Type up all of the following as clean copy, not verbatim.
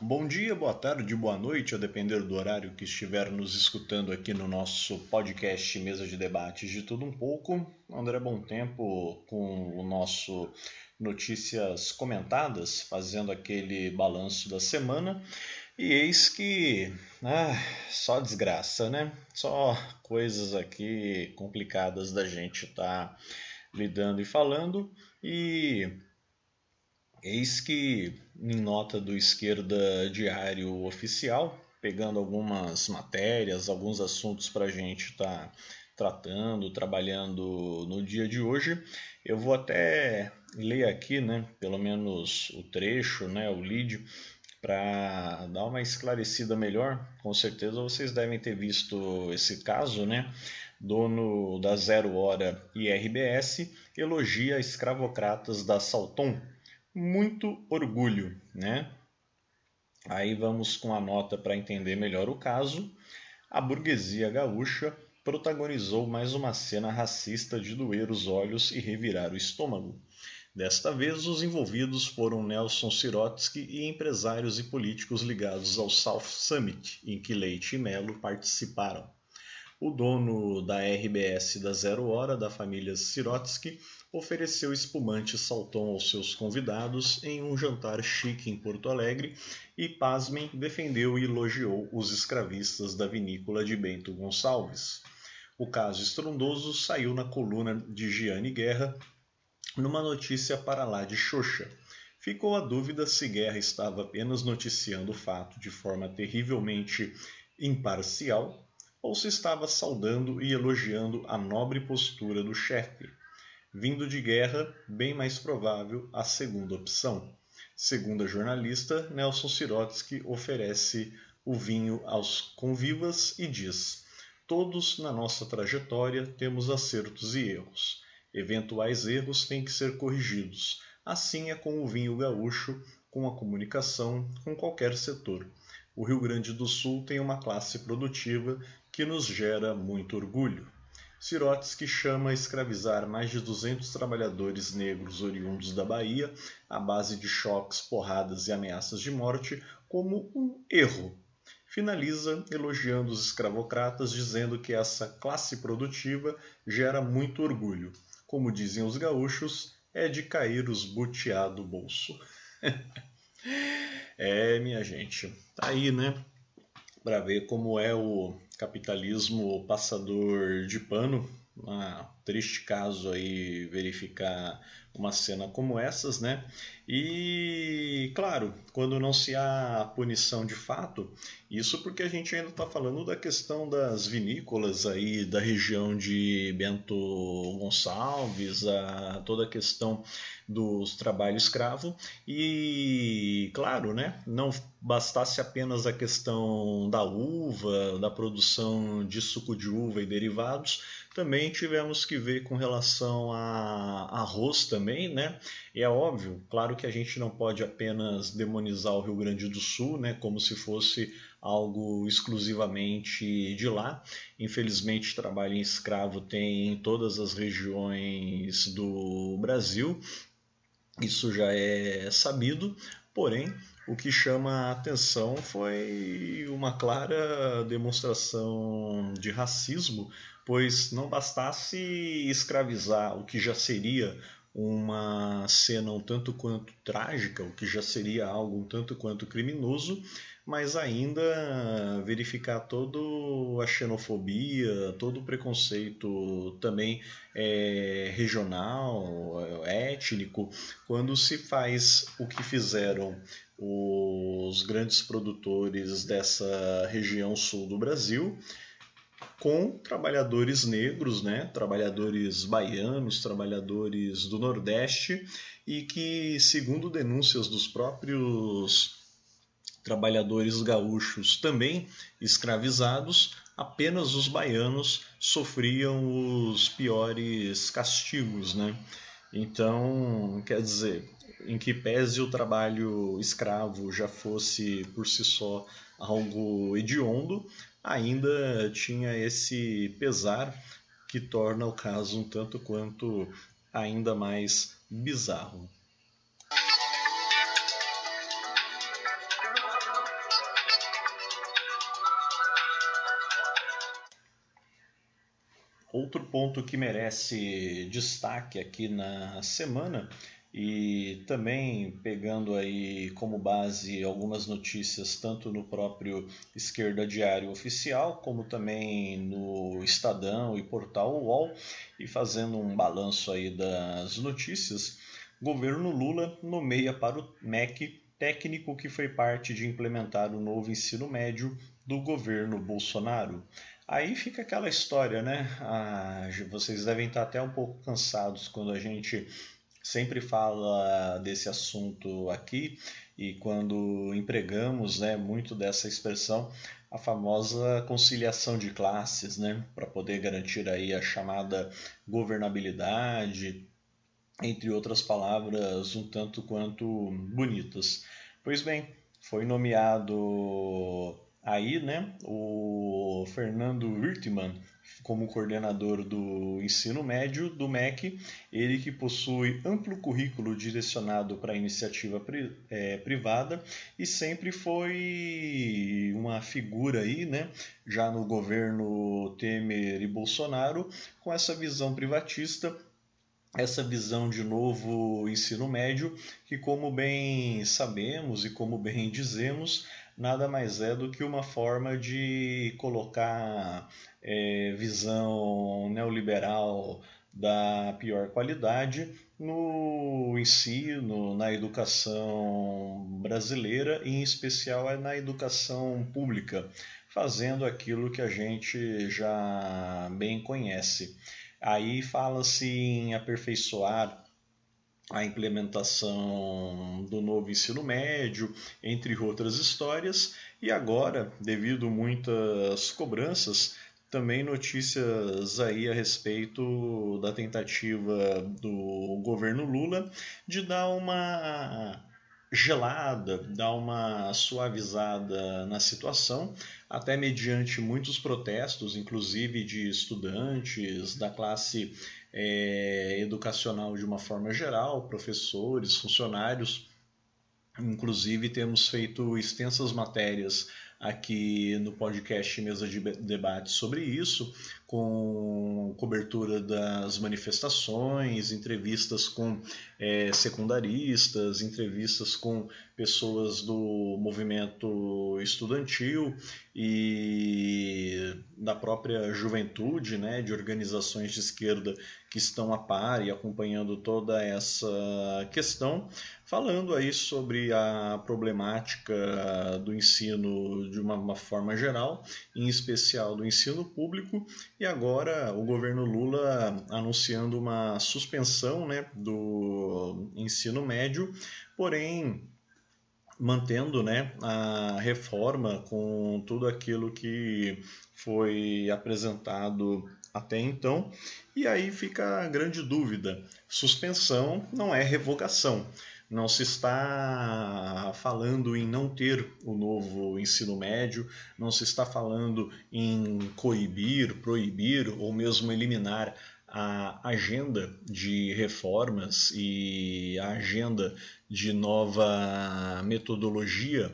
Bom dia, boa tarde, boa noite, a depender do horário que estiver nos escutando aqui no nosso podcast Mesa de Debates de Tudo Um Pouco. André Bom Tempo com o nosso Notícias Comentadas, fazendo aquele balanço da semana. E eis que só desgraça, né? Só coisas aqui complicadas da gente estar lidando e falando. E eis que, em nota do Esquerda Diário Oficial, pegando algumas matérias, alguns assuntos para a gente estar tratando, trabalhando no dia de hoje, eu vou até ler aqui, né, pelo menos o trecho, né, o lead, para dar uma esclarecida melhor. Com certeza vocês devem ter visto esse caso, né? Dono da Zero Hora e RBS elogia escravocratas da Salton. Muito orgulho, né? Aí vamos com a nota para entender melhor o caso. A burguesia gaúcha protagonizou mais uma cena racista de doer os olhos e revirar o estômago. Desta vez, os envolvidos foram Nelson Sirotsky e empresários e políticos ligados ao South Summit, em que Leite e Melo participaram. O dono da RBS da Zero Hora, da família Sirotsky, ofereceu espumante Salton aos seus convidados em um jantar chique em Porto Alegre e, pasmem, defendeu e elogiou os escravistas da vinícola de Bento Gonçalves. O caso estrondoso saiu na coluna de Giane Guerra, numa notícia para lá de Xoxa. Ficou a dúvida se Guerra estava apenas noticiando o fato de forma terrivelmente imparcial ou se estava saudando e elogiando a nobre postura do chefe. Vindo de Guerra, bem mais provável a segunda opção. Segundo a jornalista, Nelson Sirotsky oferece o vinho aos convivas e diz: todos na nossa trajetória temos acertos e erros. Eventuais erros têm que ser corrigidos. Assim é com o vinho gaúcho, com a comunicação, com qualquer setor. O Rio Grande do Sul tem uma classe produtiva que nos gera muito orgulho. Sirotsky chama a escravizar mais de 200 trabalhadores negros oriundos da Bahia, à base de choques, porradas e ameaças de morte, como um erro. Finaliza elogiando os escravocratas, dizendo que essa classe produtiva gera muito orgulho. Como dizem os gaúchos, é de cair os butiá do bolso. Minha gente, tá aí, né? Para ver como é o capitalismo passador de pano. Triste caso aí verificar uma cena como essas, né? E, claro, quando não se há punição de fato, isso porque a gente ainda está falando da questão das vinícolas aí da região de Bento Gonçalves, toda a questão dos trabalho escravo e, claro, né, não bastasse apenas a questão da uva, da produção de suco de uva e derivados, também tivemos que ver com relação a arroz também, né? E é óbvio, claro que a gente não pode apenas demonizar o Rio Grande do Sul, né, como se fosse algo exclusivamente de lá. Infelizmente, trabalho em escravo tem em todas as regiões do Brasil. Isso já é sabido, porém, o que chama a atenção foi uma clara demonstração de racismo, pois não bastasse escravizar o que já seria uma cena um tanto quanto trágica, o que já seria algo um tanto quanto criminoso, mas ainda verificar toda a xenofobia, todo o preconceito também regional, étnico, quando se faz o que fizeram os grandes produtores dessa região sul do Brasil, com trabalhadores negros, né? Trabalhadores baianos, trabalhadores do Nordeste, e que, segundo denúncias dos próprios trabalhadores gaúchos também escravizados, apenas os baianos sofriam os piores castigos, né? Então, quer dizer, em que pese o trabalho escravo já fosse por si só algo hediondo, ainda tinha esse pesar que torna o caso um tanto quanto ainda mais bizarro. Outro ponto que merece destaque aqui na semana, e também pegando aí como base algumas notícias tanto no próprio Esquerda Diário Oficial, como também no Estadão e Portal UOL, e fazendo um balanço aí das notícias, governo Lula nomeia para o MEC técnico que foi parte de implementar o novo ensino médio do governo Bolsonaro. Aí fica aquela história, né? Vocês devem estar até um pouco cansados quando a gente sempre fala desse assunto aqui e quando empregamos, né, muito dessa expressão, a famosa conciliação de classes, né, para poder garantir aí a chamada governabilidade, entre outras palavras um tanto quanto bonitas. Pois bem, foi nomeado aí, né, o Fernando Wirtmann como coordenador do ensino médio do MEC, ele que possui amplo currículo direcionado para a iniciativa privada e sempre foi uma figura aí, né, já no governo Temer e Bolsonaro, com essa visão privatista, essa visão de novo ensino médio, que como bem sabemos e como bem dizemos, nada mais é do que uma forma de colocar visão neoliberal da pior qualidade no ensino, na educação brasileira e em especial na educação pública, fazendo aquilo que a gente já bem conhece. Aí fala-se em aperfeiçoar a implementação do novo ensino médio, entre outras histórias, e agora, devido a muitas cobranças, também notícias aí a respeito da tentativa do governo Lula de dar uma gelada, dar uma suavizada na situação, até mediante muitos protestos, inclusive de estudantes da classe educacional de uma forma geral, professores, funcionários. Inclusive temos feito extensas matérias aqui no podcast Mesa de Debate sobre isso, com cobertura das manifestações, entrevistas com secundaristas, entrevistas com pessoas do movimento estudantil e da própria juventude, né, de organizações de esquerda que estão a par e acompanhando toda essa questão, falando aí sobre a problemática do ensino de uma forma geral, em especial do ensino público, e agora o governo Lula anunciando uma suspensão, né, do ensino médio, porém mantendo, né, a reforma com tudo aquilo que foi apresentado até então. E aí fica a grande dúvida: suspensão não é revogação. Não se está falando em não ter o novo ensino médio, não se está falando em coibir, proibir ou mesmo eliminar a agenda de reformas e a agenda de nova metodologia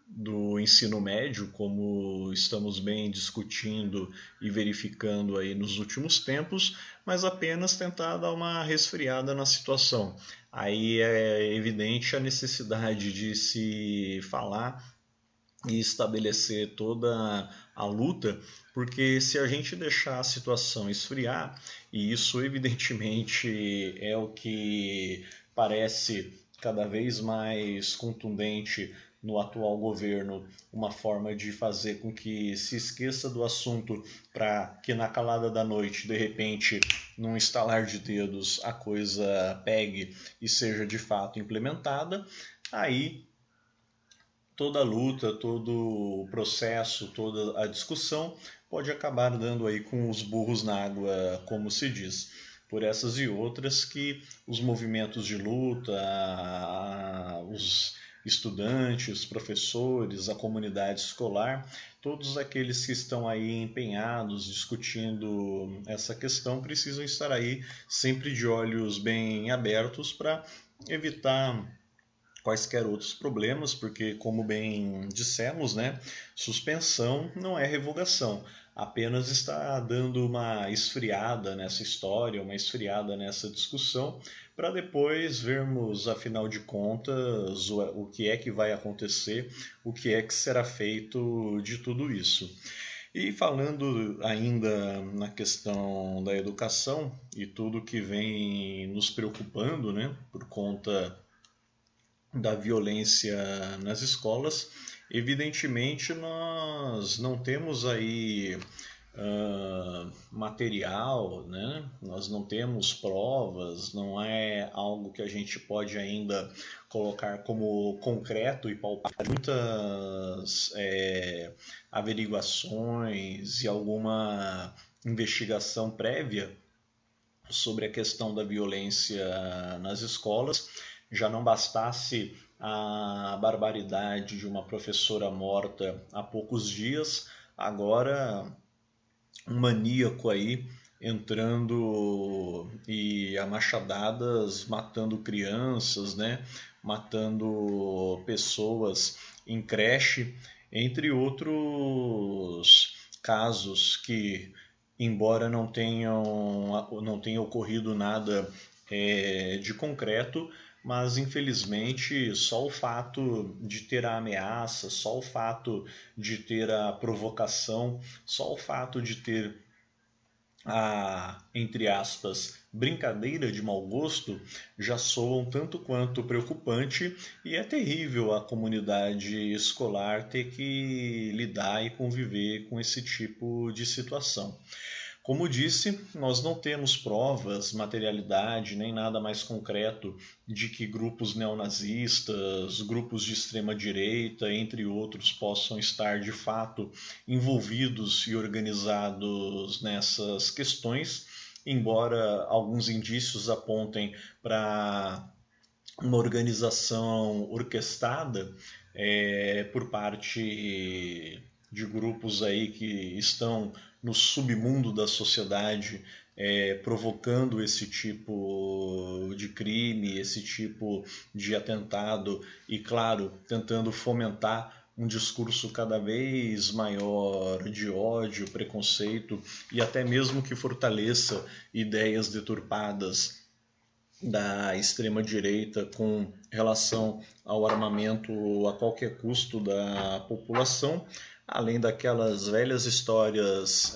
do ensino médio, como estamos bem discutindo e verificando aí nos últimos tempos, mas apenas tentar dar uma resfriada na situação. Aí é evidente a necessidade de se falar e estabelecer toda a luta, porque se a gente deixar a situação esfriar, e isso evidentemente é o que parece cada vez mais contundente no atual governo, uma forma de fazer com que se esqueça do assunto para que na calada da noite, de repente, num estalar de dedos, a coisa pegue e seja de fato implementada, aí toda a luta, todo o processo, toda a discussão pode acabar dando aí com os burros na água, como se diz. Por essas e outras que os movimentos de luta, os estudantes, professores, a comunidade escolar, todos aqueles que estão aí empenhados, discutindo essa questão, precisam estar aí sempre de olhos bem abertos para evitar quaisquer outros problemas, porque como bem dissemos, né, suspensão não é revogação. apenas está dando uma esfriada nessa história, uma esfriada nessa discussão, para depois vermos, afinal de contas, o que é que vai acontecer, o que é que será feito de tudo isso. E falando ainda na questão da educação e tudo que vem nos preocupando, né, por conta da violência nas escolas, evidentemente nós não temos aí material, né? Nós não temos provas, não é algo que a gente pode ainda colocar como concreto e palpável. Muitas averiguações e alguma investigação prévia sobre a questão da violência nas escolas. Já não bastasse a barbaridade de uma professora morta há poucos dias, agora um maníaco aí entrando e a machadadas matando crianças, né? Matando pessoas em creche, entre outros casos que, embora não tenha ocorrido nada de concreto, mas infelizmente só o fato de ter a ameaça, só o fato de ter a provocação, só o fato de ter a, entre aspas, brincadeira de mau gosto já soam tanto quanto preocupante, e é terrível a comunidade escolar ter que lidar e conviver com esse tipo de situação. Como disse, nós não temos provas, materialidade, nem nada mais concreto de que grupos neonazistas, grupos de extrema-direita, entre outros, possam estar de fato envolvidos e organizados nessas questões, embora alguns indícios apontem para uma organização orquestrada por parte de grupos aí que estão no submundo da sociedade, provocando esse tipo de crime, esse tipo de atentado e, claro, tentando fomentar um discurso cada vez maior de ódio, preconceito e até mesmo que fortaleça ideias deturpadas da extrema-direita com relação ao armamento a qualquer custo da população, além daquelas velhas histórias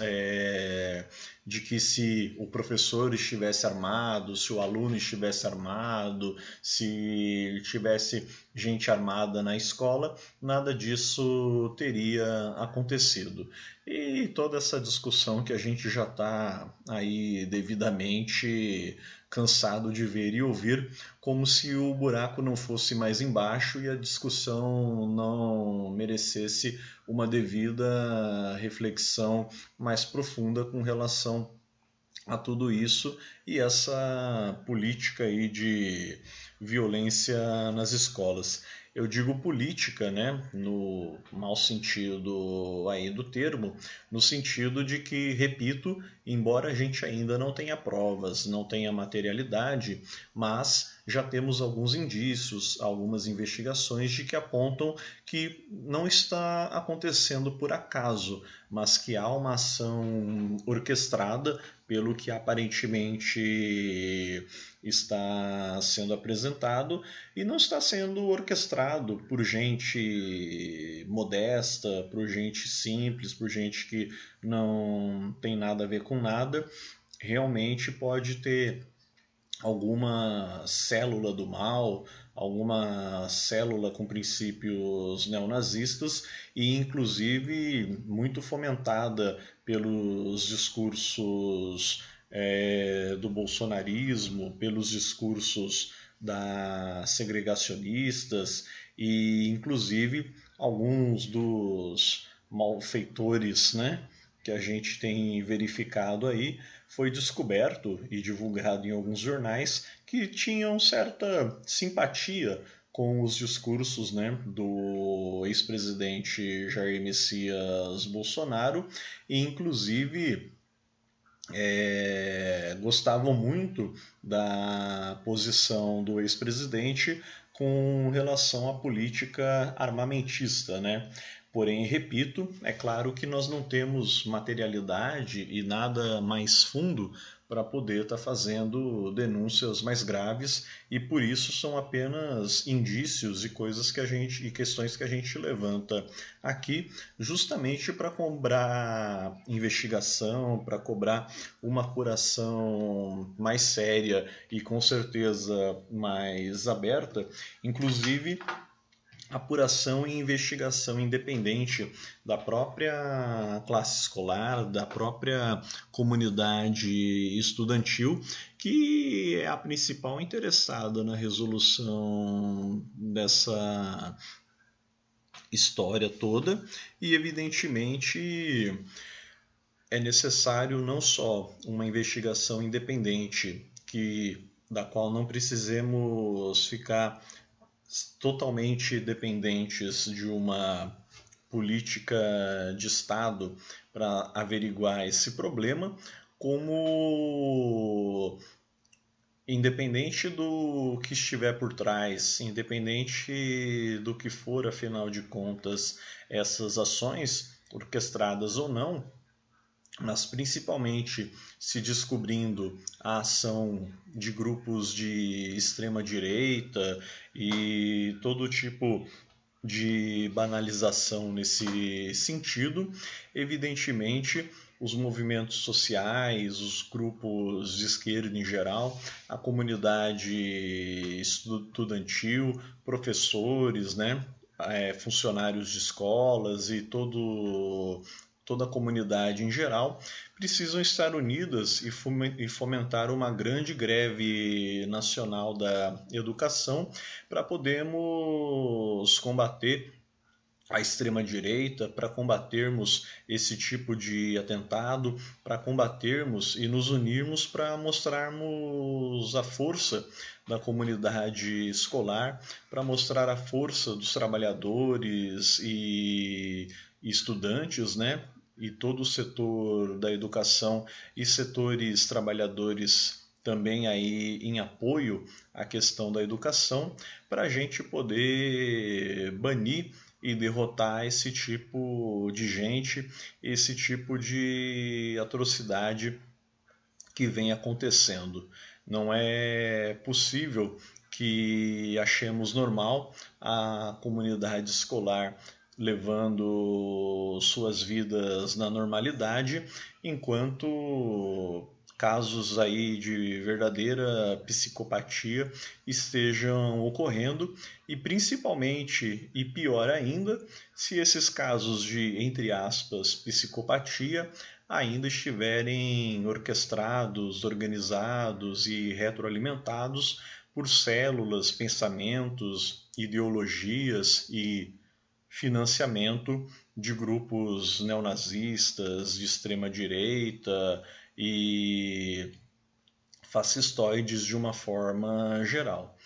de que se o professor estivesse armado, se o aluno estivesse armado, se tivesse gente armada na escola, nada disso teria acontecido. E toda essa discussão que a gente já está aí devidamente cansado de ver e ouvir, como se o buraco não fosse mais embaixo e a discussão não merecesse uma devida reflexão mais profunda com relação a tudo isso e essa política aí de violência nas escolas. Eu digo política, né, no mau sentido aí do termo, no sentido de que, repito, embora a gente ainda não tenha provas, não tenha materialidade, mas já temos alguns indícios, algumas investigações de que apontam que não está acontecendo por acaso, mas que há uma ação orquestrada pelo que aparentemente está sendo apresentado e não está sendo orquestrado por gente modesta, por gente simples, por gente que não tem nada a ver com nada. Realmente pode ter alguma célula do mal, alguma célula com princípios neonazistas e inclusive muito fomentada pelos discursos do bolsonarismo, pelos discursos segregacionistas e inclusive alguns dos malfeitores, né, que a gente tem verificado aí, foi descoberto e divulgado em alguns jornais que tinham certa simpatia com os discursos, né, do ex-presidente Jair Messias Bolsonaro e inclusive gostavam muito da posição do ex-presidente com relação à política armamentista, né? Porém, repito, é claro que nós não temos materialidade e nada mais fundo para poder estar fazendo denúncias mais graves e por isso são apenas indícios e coisas que a gente e questões que a gente levanta aqui justamente para cobrar investigação, para cobrar uma apuração mais séria e com certeza mais aberta, inclusive apuração e investigação independente da própria classe escolar, da própria comunidade estudantil, que é a principal interessada na resolução dessa história toda e, evidentemente, é necessário não só uma investigação independente, da qual não precisemos ficar totalmente dependentes de uma política de Estado para averiguar esse problema, como independente do que estiver por trás, independente do que for, afinal de contas, essas ações, orquestradas ou não, mas principalmente se descobrindo a ação de grupos de extrema direita e todo tipo de banalização nesse sentido, evidentemente os movimentos sociais, os grupos de esquerda em geral, a comunidade estudantil, professores, né, funcionários de escolas e toda a comunidade em geral, precisam estar unidas e fomentar uma grande greve nacional da educação para podermos combater a extrema-direita, para combatermos esse tipo de atentado, para combatermos e nos unirmos para mostrarmos a força da comunidade escolar, para mostrar a força dos trabalhadores e estudantes, né? E todo o setor da educação e setores trabalhadores também aí em apoio à questão da educação, para a gente poder banir e derrotar esse tipo de gente, esse tipo de atrocidade que vem acontecendo. Não é possível que achemos normal a comunidade escolar levando suas vidas na normalidade, enquanto casos aí de verdadeira psicopatia estejam ocorrendo e principalmente, e pior ainda, se esses casos de, entre aspas, psicopatia ainda estiverem orquestrados, organizados e retroalimentados por células, pensamentos, ideologias e financiamento de grupos neonazistas, de extrema-direita e fascistoides de uma forma geral.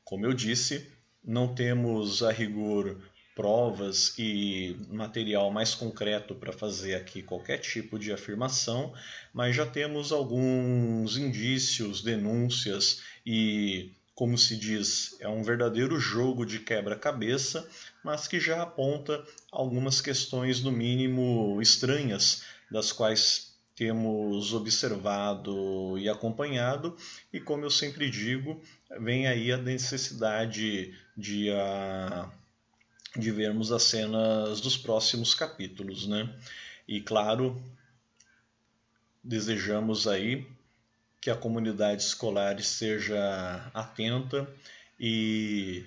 Como eu disse, não temos a rigor provas e material mais concreto para fazer aqui qualquer tipo de afirmação, mas já temos alguns indícios, denúncias e, como se diz, é um verdadeiro jogo de quebra-cabeça, mas que já aponta algumas questões, no mínimo, estranhas, das quais temos observado e acompanhado, e como eu sempre digo, vem aí a necessidade de vermos as cenas dos próximos capítulos, né? E claro, desejamos aí que a comunidade escolar esteja atenta e,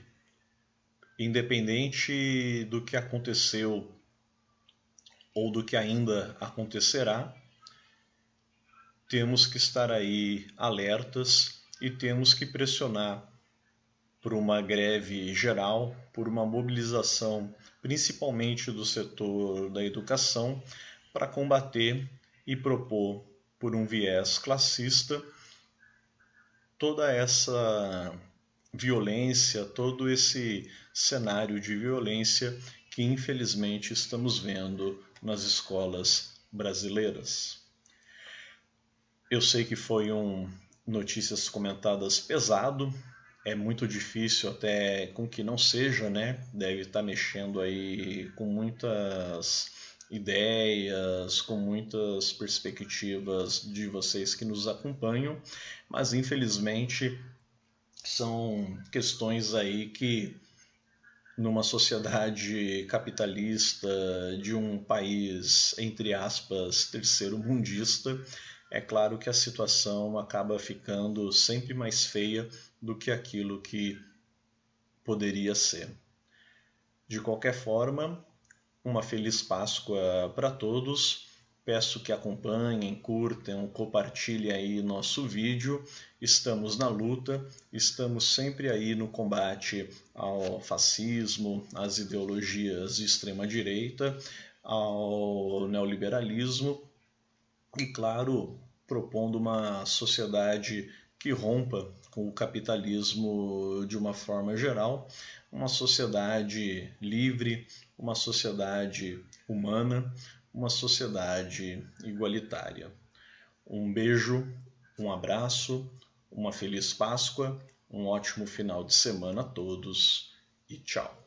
independente do que aconteceu ou do que ainda acontecerá, temos que estar aí alertas e temos que pressionar por uma greve geral, por uma mobilização, principalmente do setor da educação, para combater e propor, por um viés classista, toda essa violência, todo esse cenário de violência que infelizmente estamos vendo nas escolas brasileiras. Eu sei que foi um Notícias Comentadas pesado, é muito difícil até com que não seja, né? Deve estar mexendo aí com muitas ideias, com muitas perspectivas de vocês que nos acompanham, mas infelizmente são questões aí que numa sociedade capitalista de um país, entre aspas, terceiro-mundista, é claro que a situação acaba ficando sempre mais feia do que aquilo que poderia ser. De qualquer forma, uma feliz Páscoa para todos. Peço que acompanhem, curtam, compartilhem aí nosso vídeo. Estamos na luta, estamos sempre aí no combate ao fascismo, às ideologias de extrema direita, ao neoliberalismo e, claro, propondo uma sociedade que rompa com o capitalismo de uma forma geral, uma sociedade livre, uma sociedade humana, uma sociedade igualitária. Um beijo, um abraço, uma feliz Páscoa, um ótimo final de semana a todos e tchau.